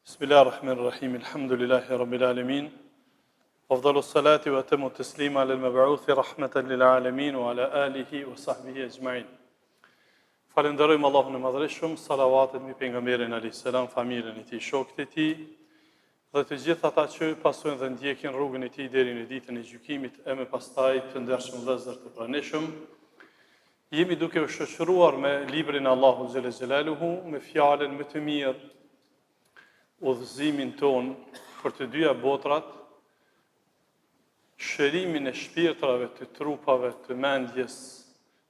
Bismillahirrahmanirrahim. Alhamdulillahi rabbil alamin. Afdalu salati wa atammu taslima ala al-mab'uthi rahmatan lil alamin wa ala alihi wa sahbihi ajma'in. Falenderojmë Allahun e Madhërisht, salavatet mbi pejgamberin alayhis salam, familjen e tij, shokët e tij dhe të gjithë ata që pasojnë dhe ndjekin rrugën e tij deri në ditën e gjykimit e më pastaj të ndershëm vëllezër të pranishëm. Jemi duke u shoqëruar me librin e Allahut xhelle xhelaluhu, me fjalën më të mirë, udhëzimin ton për të dyja botrat, shërimin e shpirtrave, të trupave, të mendjes,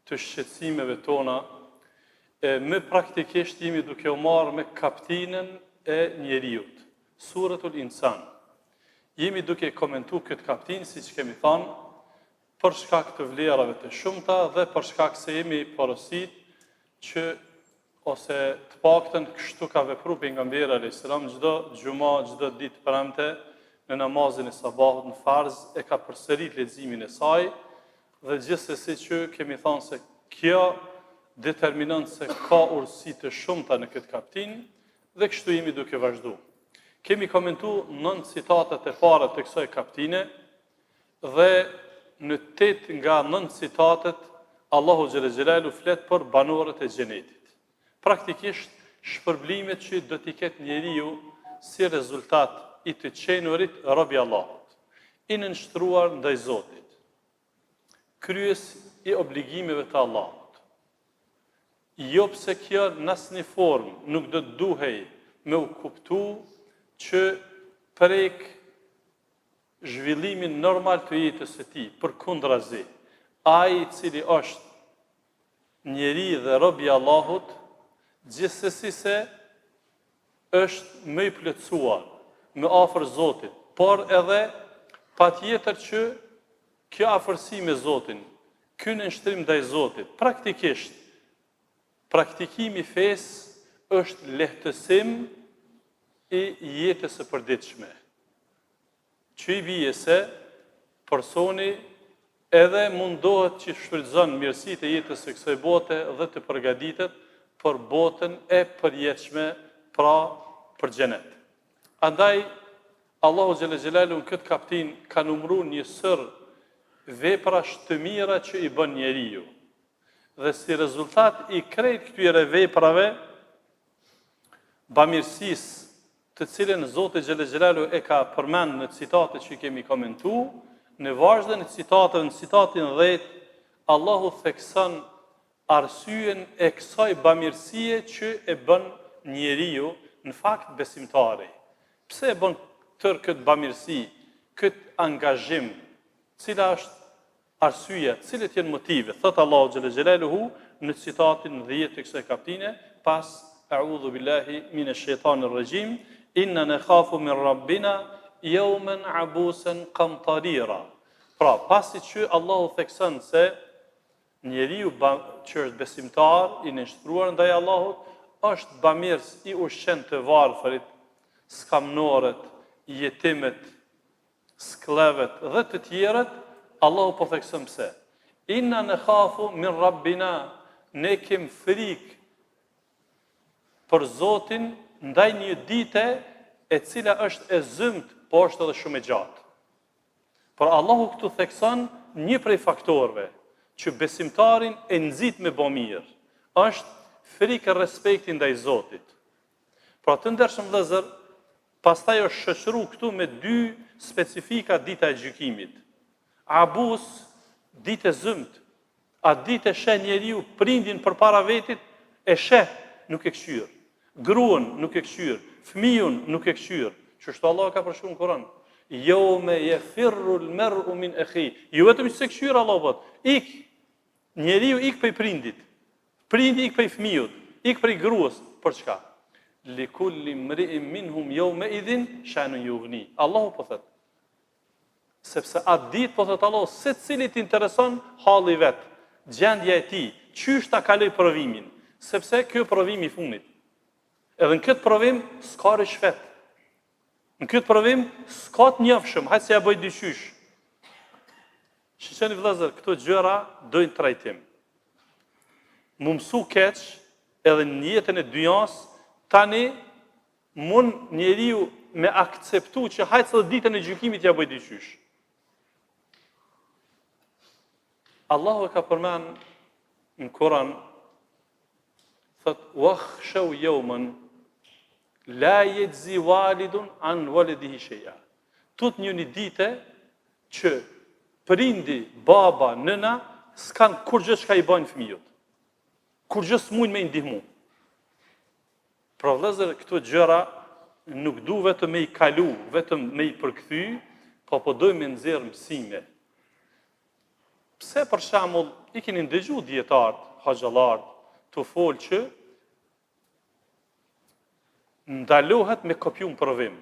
të shqetësimeve tona, më praktikisht jemi duke u marrë me kaptinën e njeriut, Suratul Insan. Jemi duke komentu këtë kaptinë, si që kemi thanë, për shkak të vlerave të shumta dhe për shkak se jemi porosit që ose të paktën kështu ka vepru pejgamberi alayhis salam çdo xhumë, çdo ditë premte në namazin e sabahut në farz e ka përsërit leximin e saj dhe gjithsesi që kemi thënë se kjo determinon se ka urësi të shumta në këtë kaptin dhe kështu jemi duke vazhdu. Kemi komentu 9 citatet e para të kësaj kaptine dhe në 8 nga 9 citatet Allahu xhelle xhelalu flet për banorët e xhenetit. Praktikisht shpërblimet që do t'i ketë njeriu si rezultat i të qenurit robi Allahut, i nënshtruar ndaj Zotit, kryes i obligimeve të Allahut. Jo pse kjo në asnjë formë nuk do të duhej me u kuptu që prek zhvillimin normal të jetës së tij, përkundrazi, ai i cili është njeri dhe robi Allahut, gjithsesi se është më i plotësuar, më afër Zotit, por edhe patjetër që kjo afërsi me Zotin, ky nënshtrim ndaj Zotit, praktikisht, praktikimi i fesë është lehtësim i jetës së përditshme. Që i bie se personi edhe mundohet që shfrytëzon mirësitë e jetës së kësaj bote dhe të përgatitet për botën e përjetshme, pra për xhenet. Andaj, Allahu xhelle xhelalu në këtë kaptin ka numëruar një sër veprash të mira që i bën njeriu. Dhe si rezultat i krejt këtyre veprave, bamirësisë të cilën Zoti xhelle xhelalu e ka përmend në citatet që kemi komentuar, në vazhdim të citateve, në citatin 10, Allahu thekson arsyen e kësaj bamirësie që e bën njeriu në fakt besimtari. Pse e bën këtë bamirësi, këtë angazhim, cila është arsyeja, cilët janë motivet? Thot Allahu xhelle xhelaluhu në citatin 10 të kësaj kapitine, pas a'udhu billahi minash shaitanir rajim, inna nakhafu min rabbina yawman abusan qamtarira. Pra, pasi që Allahu thekson se njeriu që është besimtar, i nënshtruar ndaj Allahut, është bamirës i ushqen të varfërit, skamnorët, jetimet, sklevet dhe të tjerët, Allahu po thekson pse. Inna nakhafu min rabbina, ne kem frikë për Zotin ndaj një dite e cila është e zymt, po është edhe shumë e gjatë. Por Allahu këtu thekson një prej faktorëve që besimtarin e nxit me bamirë, është frikë e respekti ndaj Zotit. Pra të ndershëm vëllezër, pastaj është shoqëru këtu me 2 specifika dita e gjykimit. Abus, ditë e zymt, a ditë e sheh njeriu prindin përpara vetit, e sheh, nuk e këshyr. Gruan nuk e këshyr, fëmijën nuk e këshyr. Çështë Allah ka përshkruar në Kur'an. Yawma yafirru al-mar'u min akhi. Jo vetëm se këshyr Allah vot. Njeriu ik prej prindit, prindi ik prej fëmijët, ik prej gruas, për çka? Likulli mri'in minhum yawma idhin sha'nun yughni. Allahu po thot. Sepse atë ditë po thot Allahu, secilit intereson halli vet, gjendja e tij, çysh ta kaloj provimin, sepse ky provim i fundit. Edhe në këtë provim s'ka rishfet. Në këtë provim s'ka të njofshëm, hajtë se ja bëj dyqysh. Shqeni vëllezër, këto gjëra dojnë trajtim. Mu mësu keq edhe në jetën e dyjas, tani mund njeriu me akceptu që hajtë së ditën e gjykimit ja bëj dyqysh. Allahu e ka përmen në Kur'an, thot, wakhshaw yawman la yajzi walidun an waladihi shay'a. Tut një dite që prindi, baba, nëna, s'kan kur gjë çka i bajnë fëmijët. Kur gjë s'mujnë me i ndihmu. Pra vëllezër, këto gjëra nuk du vetëm me i kalu, vetëm me i përkthy, po dojmë me nxjerr mësime. Pse për shembull i keni ndëgju dietarët, haxhallarët, të folë që ndalohet me kopju në provim.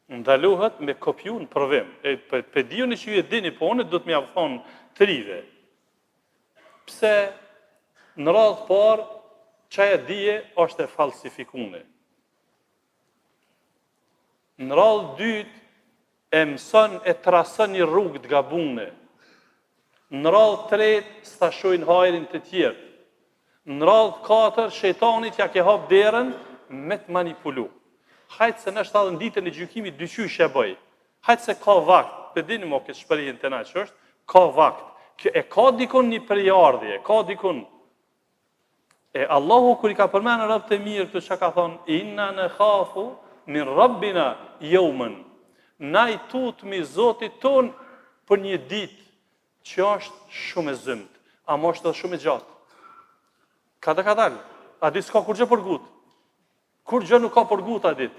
Ndalohet me kopju në provim. Për dioni që ju e dini, po unë do të m'ja thonë trive. Pse në radhë parë, qaja dije është e falsifikune. Në radhë dytë, e mëson e trasën një rrugë të gabune. Në radhë tretë, stashojnë hajrin të tjerë. Në radhë katër, shejtanit ja ke hap derën me të manipulu. Hajtë se nështë adhe në ditën e gjykimit dyqysh e bëj. Hajtë se ka vakt, për dini mo këtë shpërihin të na që është, ka vakt. Kjo e ka dikun një përjardhje, ka dikun. E Allahu kër i ka përmenë në rëbë të mirë, këtë që ka thonë, inna në khafu min rabbina yawman. Na i tutmi Zotit ton për një ditë që është shumë e zëmt, ama është edhe shumë e gjatë. Ka dalë, a di s'ka kur gjë për gut. Kur gjë nuk ka për gut a dit.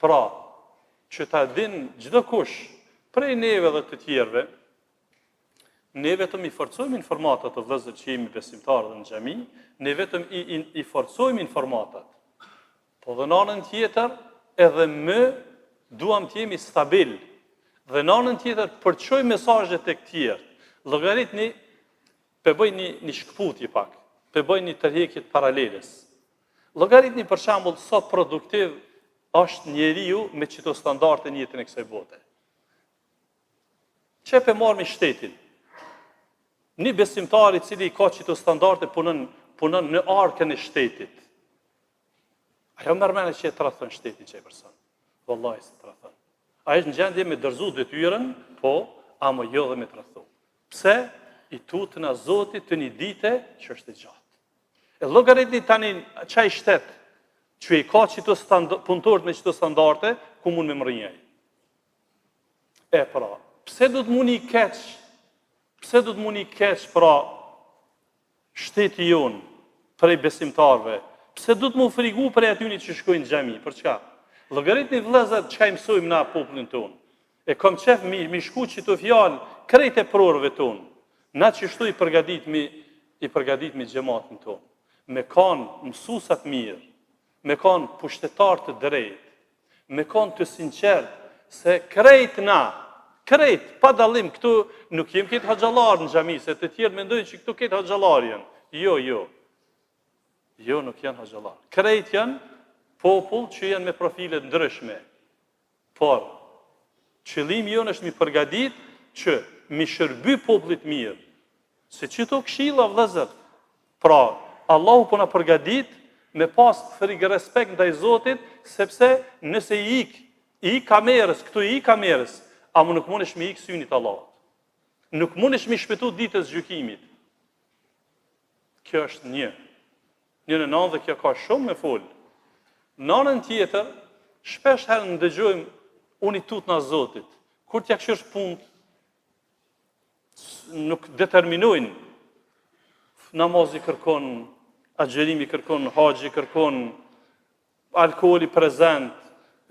Pra, që ta din çdo kush, prej neve dhe të tjerve, ne vetëm i forcojmë informatat të vëllezër që jemi besimtarë dhe në xhami, ne vetëm i forcojmë informatat. Po dhe në anën tjetër, edhe më duam të jemi stabil. Dhe në anën tjetër, përçoj mesazhet e këtjerë. Llogaritni, pe bëj një shkputje pak, pe bëj një tërheqje paraleles. Llogaritni për shembull sa produktiv është njeriu me çdo standarde në jetën e kësaj bote. Çe pe marr me shtetin. Një besimtar i cili ka çdo standarde punon në arkën e shtetit. Ajo mërmene që e tradhon shtetin që e person. Wallahi se tradhon. A është në gjendje me dërzu detyrën, po, ama jo dhe me tradhon. Pse? I tutë në Zotit të një dite që është e gjatë. E llogaritni tani çaj shtet, që i ka çdo punëtorët me çdo standarde, ku mund me mrrinjaj. E pra, pse do të muni keq? Pse do të muni keq pra shteti jonë prej besimtarve? Pse do të mu frigu prej atyni që shkojnë në xhami? Për çka? Llogaritni vëllezër çka i mësojmë na popullin tonë. E kam qef mi shku që të fjalë krejt e prorëve tonë. Na që shtu i përgaditmi gjematin tonë. Me kanë mësusat mirë, me kanë pushtetar të drejt, me kanë të sinqert, se krejt na, krejt, pa dalim, këtu nuk jem këtë haxhallar në xhami, se të tjerë mendojnë që këtu këtë haxhallar janë. Jo. Jo, nuk janë haxhallar. Krejt janë popull që janë me profile ndryshme. Por, qëllimi jonë është mi përgadit që mi shërby popullit mirë. Se që të këshilla vëllezër. Pra, Allahu po na përgadit me pas frikë respekt ndaj Zotit, sepse nëse i kamerës, këtu i kamerës, ama nuk mundesh me ikë synit Allahut. Nuk mundesh me shpëtu ditës gjykimit. Kjo është një. Një në anë dhe kjo ka shumë me folë. Në anën tjetër, shpesh herë ndëgjojmë unë i tut në Zotit. Kur t'ja këshirsh punë, nuk determinojnë. Namazi kërkon, agjerimi kërkon, haxhi kërkon, alkooli prezent,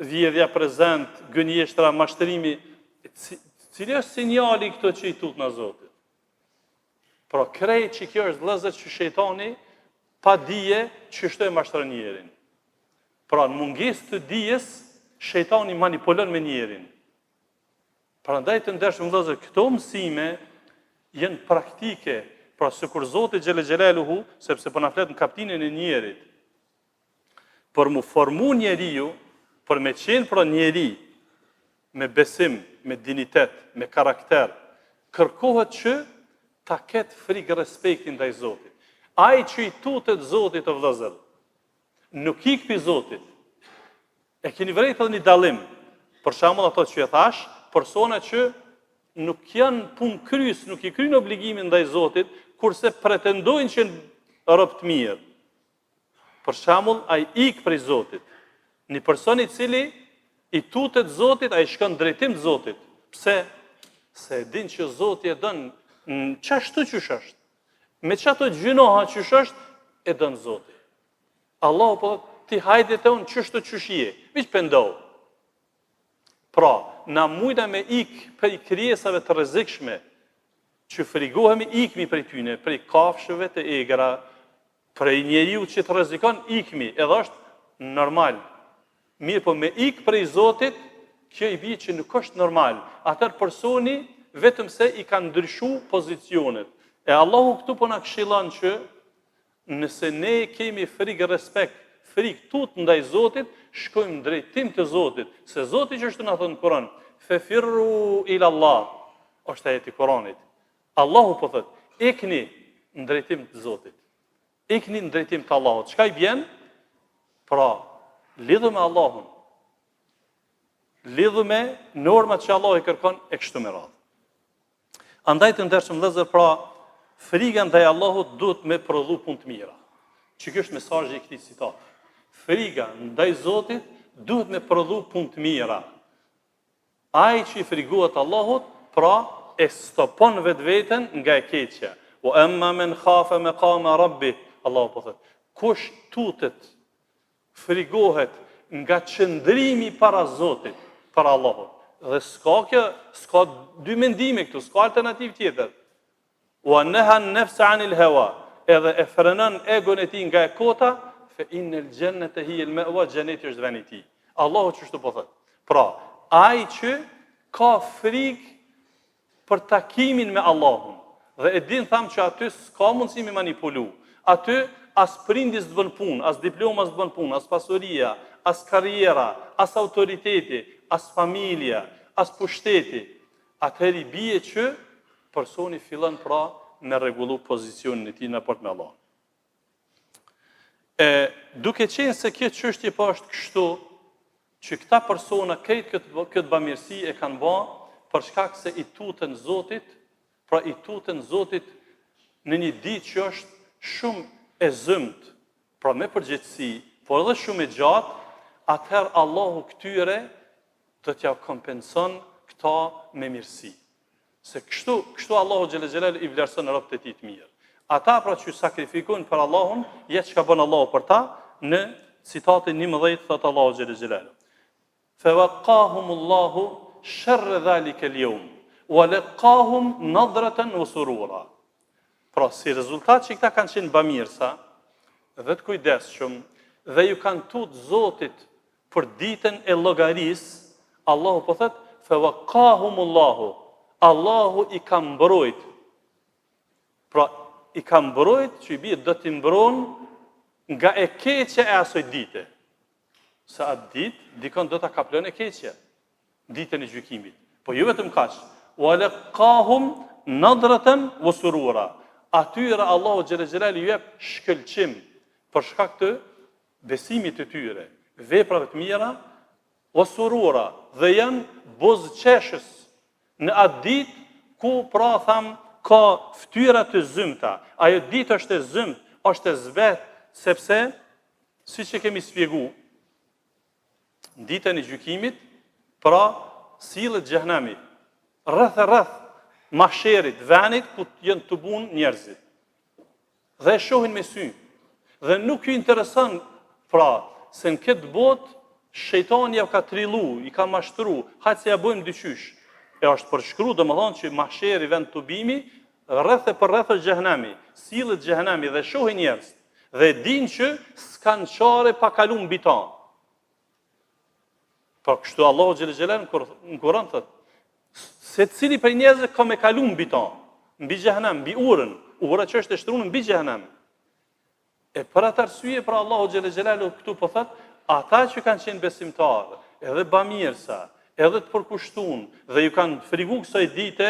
vjedhja prezent, gënjeshtra, mashtrimi. Cili është sinjali këto që i tut në Zotit? Pra krejt që kjo është vëllezër që shejtani pa dije që shto e mashtron njerin. Pra në mungesë të dijes, shejtani manipulon me njerin. Prandaj të ndershëm vëllezër, këto mësime janë praktike, pra sikur Zoti xhel xhelaluhu, sepse po na flet në kapitullin e njerit, për mu formu njeriu, për me qenë pra njeri me besim, me dignitet, me karakter, kërkohet që ta ketë frikë respektin ndaj Zotit. Ai që i tutet Zotit të vëllezër, nuk ik për Zotit. E keni vërejt edhe një dalim. Për shembull ato që e thash, persona që nuk janë punë krys, nuk i kryjnë obligimin ndaj Zotit, kurse pretendojnë që janë rob të mirë. Për shembull, ai ik prej Zotit. Një person i cili i tutet Zotit, ai shkon drejtim të Zotit. Pse? Se e din që Zoti e don çashtu qysh është. Me çato gjinoha qysh është, e don Zoti. Allahu po ti hajde te unë çështë qysh je, miq pendohu. Pra, na mujna me ik prej krijesave të rrezikshme, që frigohemi ikmi prej tyne, prej kafshëve të egra, prej njeriu që të rrezikon ikmi, edhe është normal. Mirë po me ik prej Zotit, kjo i bie që nuk është normal. Atër personi vetëm se i ka ndryshu pozicionet. E Allahu këtu po na këshillon që nëse ne kemi frikë respekt, frikë tut ndaj Zotit, shkojmë drejtim të Zotit. Se Zoti që është na thënë në Kur'an, fefirru ila Allah, është ajeti i Kur'anit. Allahu po thot, ikni në drejtim të Zotit. Ikni në drejtim të Allahut. Çka i bjen? Pra, lidhur me Allahun. Lidhur me normat që Allahu i kërkon e kështu me radhë. Andaj të ndershëm vëllezër, pra, frika ndaj Allahut duhet me prodhu punë të mira. Që kjo është mesazhi i këtij citati. Frika ndaj Zotit duhet me prodhu punë të mira. Ai që i friguat Allahut, pra e stopon vetveten nga e keqja. Wa amma man khafa maqama rabbih, Allahu po thot, kush tutet, frigohet nga qëndrimi para Zotit, para Allahut. Dhe s'ka dy mendime këtu, s'ka alternativë tjetër. Wa naha an-nafsa 'anil hawa, edhe e frenon egon e tij nga e kota, fa innal jannata hiya al-ma'wa, xheneti është vendi i tij. Allahu çështu po thot. Pra, ai që ka frikë për takimin me Allahun, dhe e din tham që aty s'ka mundësi me manipulu. Aty as prindis të bën punë, as diploma të bën punë, as pasuria, as karriera, as autoriteti, as familja, as pushteti. Atëherë bie që personi fillon pra me rregullu pozicionin e tij në raport me Allahun. Duke qenë se kjo çështje po është kështu, që këta persona këtë bamirësi e kanë bë për shkak se i tuten Zotit, pra i tuten Zotit në një ditë që është shumë e zymt, pra me përgjithësi, por edhe shumë e gjatë, atëherë Allahu këtyre do t'ja kompenson këta me mirësi. Se kështu Allahu xhelel xhelal i vlerëson robët e tij të mirë. Ata pra që sakrifikojnë për Allahun, jetë çka bën Allahu për ta, në citatin 11 thot Allahu xhelel xhelal. Fawaqahumullahu sharra dhalika al-yawm wa laqahum nadratan wa surura. Pra si rezultat që këta kanë qenë bamirësa dhe të kujdesshëm dhe ju kanë tut Zotit për ditën e llogarisë, Allahu po thot fawaqahumullahu, Allahu i ka mbrojt. Pra i ka mbrojt që i bie do t'i mbron nga e keqja e asoj dite. Se atë ditë, dikon do t'a kaplon e keqja, ditën e gjykimit. Po ju vetëm kaq. Wa laqahum nadratan wa surura. Atyre Allahu xhelel xhelal ju jep shkëlqim për shkak të besimit të tyre, veprave të mira, wa surura, dhe janë buzëqeshës në atë ditë ku pra tham ka ftyra të zymta. Ajo ditë është e zymt, është e zvet, sepse siç e kemi shpjeguar, ditën e gjykimit, pra sillet xhehenami, rreth mahsherit, venit ku janë të bunë njerëzit. Dhe shohin me sy. Dhe nuk ju intereson, pra, se në këtë botë shejtani ja ka trillu, i ka mashtru, hajtë se ja bëjmë dyqysh. E është përshkru, domethënë që mahsheri vend të bimi, rreth e për rreth është xhehenami, sillet xhehenami dhe shohin njerëz. Dhe din që s'kan çare pa kalu mbi ta. Por kështu Allahu xhelel xhelal në Kur'an thot, se cili prej njerëzve ka me kalu mbi ta, mbi xhehenem, mbi urën, ura që është e shtruar mbi xhehenem. E për atë arsye pra Allahu xhelel xhelal këtu po thot, ata që kanë qenë besimtarë, edhe bamirësa, edhe të përkushtuar dhe ju kanë friguar kësaj dite,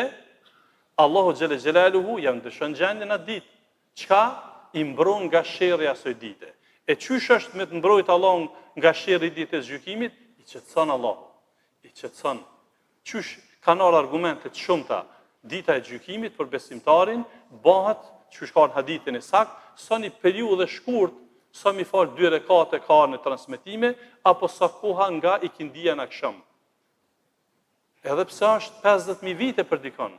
Allahu xhelel xhelaluhu ja ndëshon gjendjen atë ditë. Çka i mbron nga sherrri asaj dite. E qysh është me të mbrojt Allah nga sherrri i ditës gjykimit? I qetëson Allah. I qetëson. Qysh kanë ardhur argumente të shumta. Dita e gjykimit për besimtarin bëhet, qysh ka në hadithin e sakt, sa një periudhë shkurt, sa mi fal 2 rekate ka në transmetime, apo sa koha nga ikindia në akşam. Edhe pse është 50.000 vite për dikon.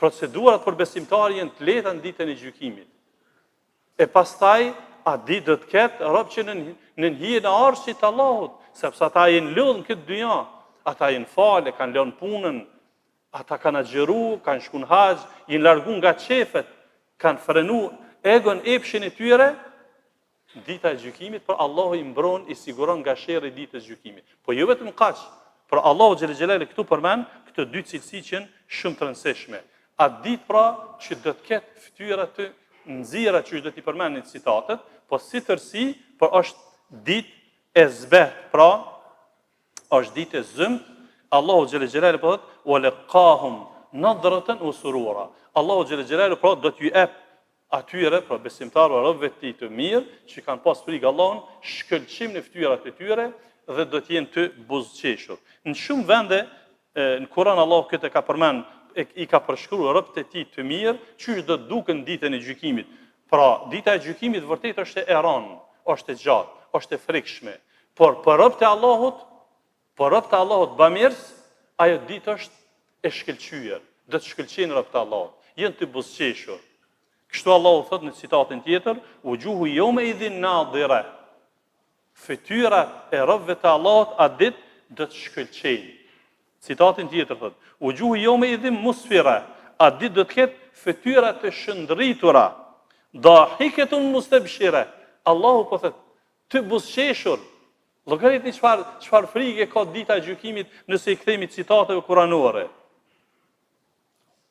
Procedurat për besimtarin janë të lehta në ditën e gjykimit. E pastaj, a ditë do të ketë rob që në hijen e arshit të Allahut, sepse ata janë lodhur në këtë dynja, ata janë falë, kanë lënë punën, ata kanë agjëru, kanë shku në haxh, janë largu nga qefet, kanë frenu egon epshin e tyre, dita e gjykimit, për Allahu i mbron, i siguron nga sherrri i ditës gjykimit. Po jo vetëm kaq, por Allahu xhelel xhelali këtu përmend këto dy cilësi që janë shumë të rëndësishme. Atë ditë pra që do të ketë fytyra të nxirra që do t'i përmendin citatet, po si tërsi, por është ditë e zbet, pra është ditë e zymt. Allahu xhelel xhelali po thotë: "Wa laqahum nadratan wa surura." Allahu xhelel xhelali pra do t'ju jep atyre, pra besimtarëve robëve të tij të mirë, që kanë pas frikë Allahun, shkëlqim në fytyrat e tyre dhe do të jenë të buzëqeshur. Në shumë vende në Kur'an Allahu këtë ka përmend, i ka përshkruar robët e tij të mirë, çysh do të duken ditën e gjykimit. Pra, dita e gjykimit vërtet është e rënë, është e gjatë, është e frikshme. Por për robët e Allahut bamirës, ajo ditë është e shkëlqyer. Do të shkëlqejnë robët e Allahut, janë të buzëqeshur. Kështu Allahu thot në citatin tjetër: "Wujuhu yawma idhin nadira." Fytyrat e robëve të Allahut atë ditë do të shkëlqejnë. Citatin tjetër thot: "Wujuhu yawma idhin musfira." Atë ditë do të ketë fytyra të shëndritura. Dahikatun mustabshira. Allahu po thot: "Të buzëqeshur." Llogaritni çfarë frikë ka dita e gjykimit nëse i kthemi citateve kuranore.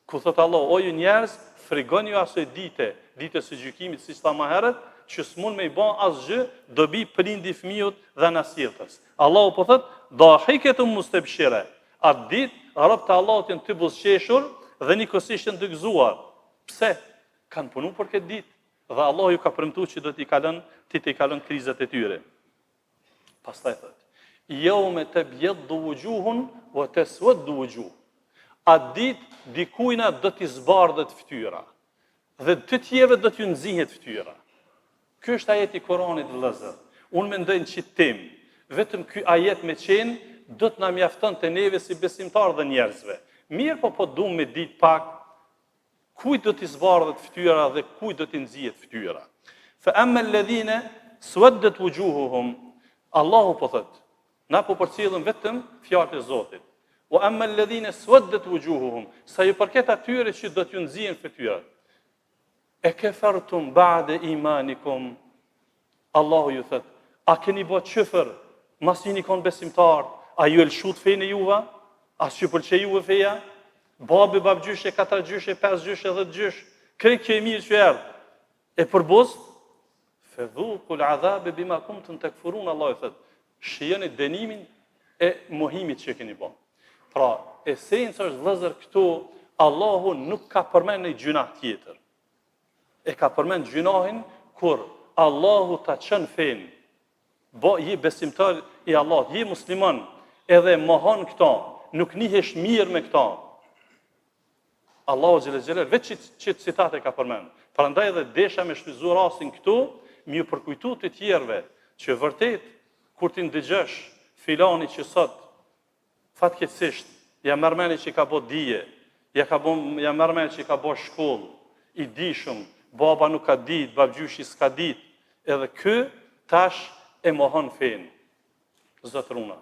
Ku thot Allah: "O ju njerëz, frigoni ju asoj ditës së gjykimit, siç tha më herët, që s'mund me i bën asgjë dobi prindi fëmijët dhe nasirtës." Allahu po thot: "Dahikatun mustabshira." Atë ditë robët e Allahut janë të buzëqeshur dhe nikosisht janë të gëzuar. Pse? Kanë punu për këtë ditë dhe Allahu ju ka premtuar që do t'i kalon krizat e tyre. Pastaj thot: "Yawma tabyaddu wujuhun wa taswaddu wujuh." Atë ditë dikujna do t'i zbardhet fytyra dhe të tjerëve do t'ju nxihet fytyra. Ky është ajeti i Kuranit vëllezër. Unë mendoj që vetëm ky ajet me qenë do të na mjafton të neve si besimtar dhe njerëzve. Mirë po duam me ditë pak kujt do t'i zbardhet fytyra dhe kujt do t'i nxihet fytyra. Fa amma alladhina swaddat wujuhuhum, Allahu po thot, na po përcjellim vetëm fjalët e Zotit. Wa amma alladhina swaddat wujuhuhum, sa i përket atyre që do t'ju nxihen fytyrat. E kafartum ba'da imanikum. Allahu ju thot: "A keni bë çifër mas jeni kon besimtar? A ju lshut fenë juve? A ju pëlqej juve feja? Babi, babgjyshe, 4 gjyshe, 5 gjyshe, 10 gjysh, krejt që e mirë që erdhë. E përbos, fedhuqul adhabe bima kuntum takfurun." Allah i thot: "Shijoni dënimin e mohimit që keni bën." Pra, esenca është vëllezër këtu, Allahu nuk ka përmend një gjuna tjetër. E ka përmend gjunahin kur Allahu ta çon fen. Je besimtar i Allahut, je musliman, edhe mohon këto, nuk nihesh mirë me këto. Allahu xhelel xhelal vetë që citate ka përmend. Prandaj edhe desha me shfrytzuar rastin këtu, më ju përkujtu të tjerëve që vërtet kur ti ndëgjosh filani që sot fatkeqësisht ja merr mendje që ka bë dije, ja merr mendje që ka bë shkollë, i dishëm, baba nuk ka ditë, babgjyshi s'ka ditë, edhe ky tash e mohon fen. Zotruna.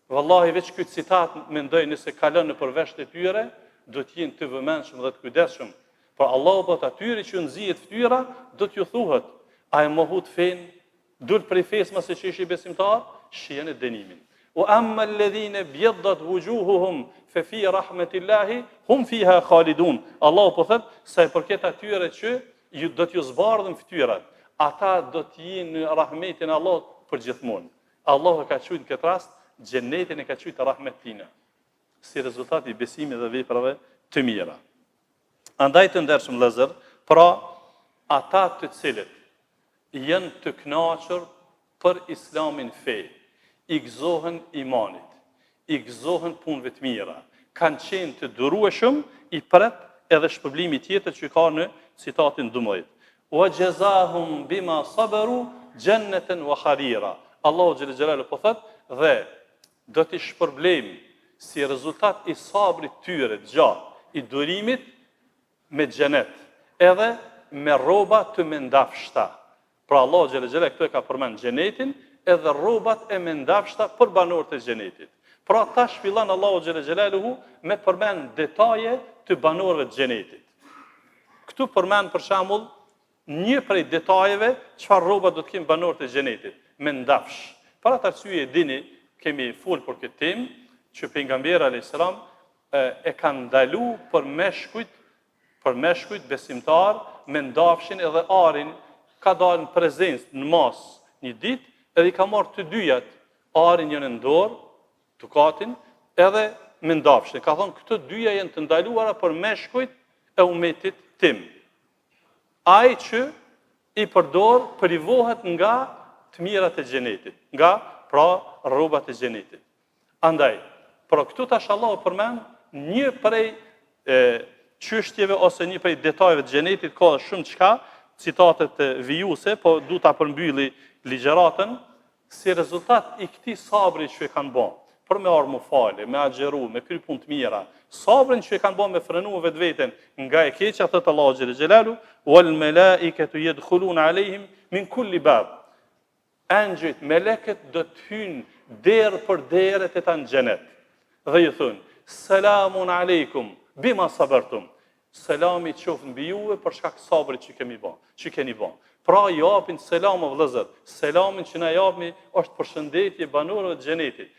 Wallahi veç ky citat mendoj nëse kalon në përvesh të tyre, do të jenë të vëmendshëm dhe të kujdesshëm. Por Allahu po atyre që nxihet fytyra, do t'ju thuhet: "A e mohut fen? Dul prej fesë mos e çeshi besimtar, shijeni dënimin." Wa amma alladhina biyaddat wujuhuhum fa fi rahmatillahi hum fiha khalidun. Allahu po thot sa i përket atyre që do t'ju zbardhen fytyrat, ata do të jenë në rahmetin e Allahut përgjithmonë. Allahu ka thënë në këtë rast xhenetin e ka thënë rahmetina, si rezultati i besimit dhe veprave të mira. Andaj të ndershëm vëllezër, pra ata të cilët janë të kënaqur për islamin fe, i gëzohen imanit, i gëzohen punëve të mira, kanë qenë të durueshëm, i pret edhe shpërblimi tjetër që ka në citatin 12. Wa jazahum bima sabaru jannatan wa harira. Allahu xhel xelalu po thot dhe do t'i shpërblejmë si rezultat i sabrit tyre gjatë, i durimit me xhenet, edhe me rroba të mendafshta. Pra Allahu xhel xelalu këtu e ka përmend xhenetin edhe rrobat e mendafshta për banorët e xhenetit. Pra tash fillon Allahu xhel xelaluhu me përmend detaje të banorëve të xhenetit. Këtu përmend për shembull një prej detajeve çfarë rroba do të kenë banorët e xhenetit, mendafsh. Për atë arsye dini, kemi fol për këtë temë që pejgamberi alayhis salam e ka ndalu për meshkujt besimtar me ndafshin edhe arin, ka dalë në prezencë në mas një ditë edhe i ka marrë të dyjat, arin janë në dorë, tukatin, edhe me ndafshin. Ka thonë këto dyja janë të ndaluara për meshkujt e umetit tim. Ai që i përdor privohet nga të mirat e xhenetit, nga pra rrobat e xhenetit. Andaj, por këtu tash Allahu përmend një prej çështjeve ose një prej detajeve të xhenetit, ka shumë çka, citatet vijuese, po du ta përmbylli ligjëratën si rezultat i këtij sabri që e kanë bën. Për me armu fale, me agjeru, me kry punë të mira, sabrin që e kanë bën me frenu vetveten nga e keqja, thot Allahu xhel xelalu, wal malaikatu yadkhuluna alehim min kulli bab. Angjëjt, meleket do të hyjnë derë për derë të ta në xhenet. Dhe i thonë, selamun aleikum, bima sabartum. Selami qoftë mbi juve për shkak të sabrit që keni bën. Pra japin selam o vëllezër. Selamin që na japni është përshëndetje banorëve të xhenetit.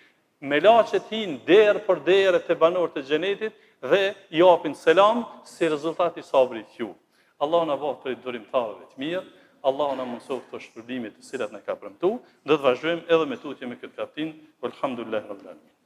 Melaqet hinë derë për derë të banorët të xhenetit dhe japin selam si rezultat i sabrit ju. Allahu na bëft për durimtarëve të mirë. Allahu na mëson këto shpërblime të cilat na ka premtuar. Do të vazhdojmë edhe me tutje me këtë kapitull. Alhamdulillah rabbil alamin.